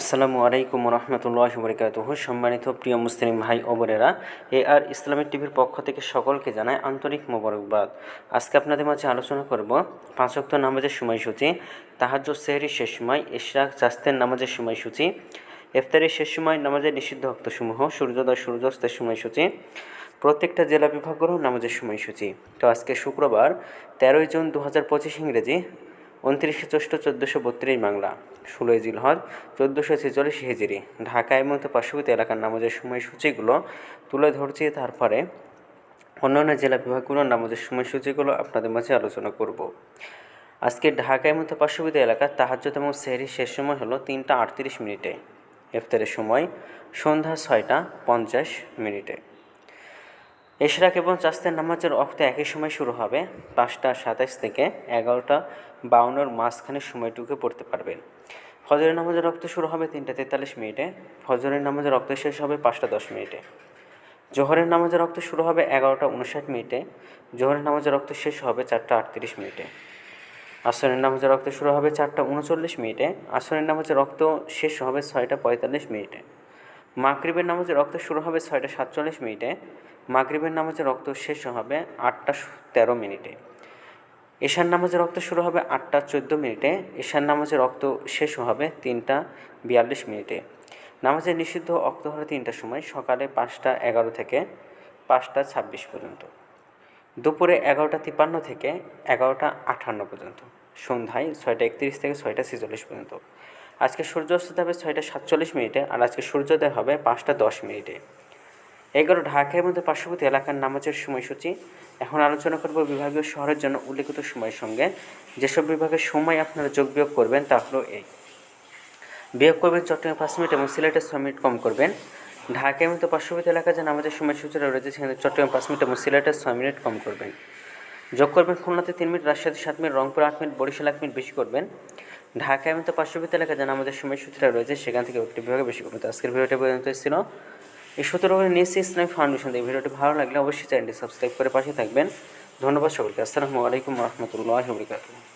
আসসালামু আলাইকুম রহমতুল্লাহ বরকাতুহু। সম্মানিত প্রিয় মুসলিম ভাই ও বোনেরা, আর ইসলামিক টিভির পক্ষ থেকে সকলকে জানায় আন্তরিক মোবারকবাদ। আজকে আপনাদের মাঝে আলোচনা করব 5 ওয়াক্ত নামাজের সময়সূচি, তাহাজ্জুদ সেহরির শেষ সময়, ইশরাক চাস্তের নামাজের সময়সূচি, ইফতারের শেষ সময়, নামাজের নিষিদ্ধ ওয়াক্তসমূহ, সূর্যোদয় সূর্যাস্তের সময়সূচি, প্রত্যেকটা জেলা বিভাগগুলোর নামাজের সময়সূচি। তো আজকে শুক্রবার 13 জুন 2025 ইংরেজি, 29 জ্যৈষ্ঠ 1432 বাংলা, 16 জিলহজ 1446 হিজরি। ঢাকায় মতো পার্শ্ববর্তী এলাকার নামাজের সময়সূচিগুলো তুলে ধরছি, তারপরে অন্যান্য জেলা বিভাগগুলোর নামাজের সময়সূচিগুলো আপনাদের মাঝে আলোচনা করব। আজকে ঢাকায় মতো পার্শ্ববর্তী এলাকার তাহাজ্জুদ এবং সেহরির শেষ সময় হলো 3টা 38 মিনিটে। ইফতারের সময় সন্ধ্যা 6টা 50 মিনিটে। ইশরাক এবং চাস্তের নামাজের ওয়াক্ত একই সময় শুরু হবে, 5টা 27 থেকে 11টা 52-এর মাঝখানে সময়টুকু পড়তে পারবেন। ফজরের নামাজের ওয়াক্ত শুরু হবে 3টা 43 মিনিটে। ফজরের নামাজের ওয়াক্ত শেষ হবে 5টা 10 মিনিটে। জোহরের নামাজের ওয়াক্ত শুরু হবে 11টা 59 মিনিটে। জোহরের নামাজের ওয়াক্ত শেষ হবে 4টা 38 মিনিটে। আসরের নামাজের ওয়াক্ত শুরু হবে 4টা 39 মিনিটে। আসরের নামাজের ওয়াক্ত শেষ হবে 6টা 45 মিনিটে। মাগরিবের নামাজের ওয়াক্ত শুরু হবে 6টা 47 মিনিটে। মাগরিবের নামাজের ওয়াক্ত শেষ হবে 8টা 13 মিনিটে। এশার নামাজের ওয়াক্ত শুরু হবে 8টা 14 মিনিটে। এশার নামাজের ওয়াক্ত শেষ হবে 3টা 42 মিনিটে। নামাজের নিষিদ্ধ ওয়াক্ত হলো 3টার সময়, সকালে 5টা 11 থেকে 5টা 26 পর্যন্ত, দুপুরে 11টা 53 থেকে 11টা 58 পর্যন্ত, সন্ধ্যায় 6টা 31 থেকে 6টা 46 পর্যন্ত। আজকে সূর্যাস্ত হবে 6টা 47 মিনিটে, আর আজকে সূর্যোদয় হবে 5টা 10 মিনিটে। এগুলো ঢাকার মধ্যে পার্শ্ববর্তী এলাকার নামাজের সময়সূচি। এখন আলোচনা করব বিভাগীয় শহরের জন্য উল্লেখিত সময়ের সঙ্গে যেসব বিভাগের সময় আপনারা যোগ বিয়োগ করবেন তা হলো এই: বিয়োগ করবেন চট্টগ্রামে 5 মিনিট এবং সিলেটে 6 মিনিট কম করবেন। ঢাকার মধ্যে পার্শ্ববর্তী এলাকায় যে নামাজের সময়সূচিটা রয়েছে সেখানে চট্টগ্রাম 5 মিনিট এবং সিলেটে 6 মিনিট কম করবেন। যোগ করবেন খুলনাতে 3 মিনিট, রাজশাহীতে 7 minute, Rangpur 8 minute, Barisal 1 minute বেশি করবেন। ঢাকায় মধ্যে পার্শ্ববর্তী এলাকায় যে নামাজের সময়সূচিটা রয়েছে সেখান থেকে একটি বিভাগে বেশি করবেন। তো আজকের ভিডিওটি পর্যন্ত ছিল। এই 17 নিয়েছি ইসলামিক ফাউন্ডেশন। এই ভিডিওটি ভালো লাগলে অবশ্যই চ্যানেলটি সাবস্ক্রাইব করে পাশে থাকবেন। ধন্যবাদ সকলকে। আসসালামু আলাইকুম রহমতুল্লাহি ওয়া বারাকাতুহু।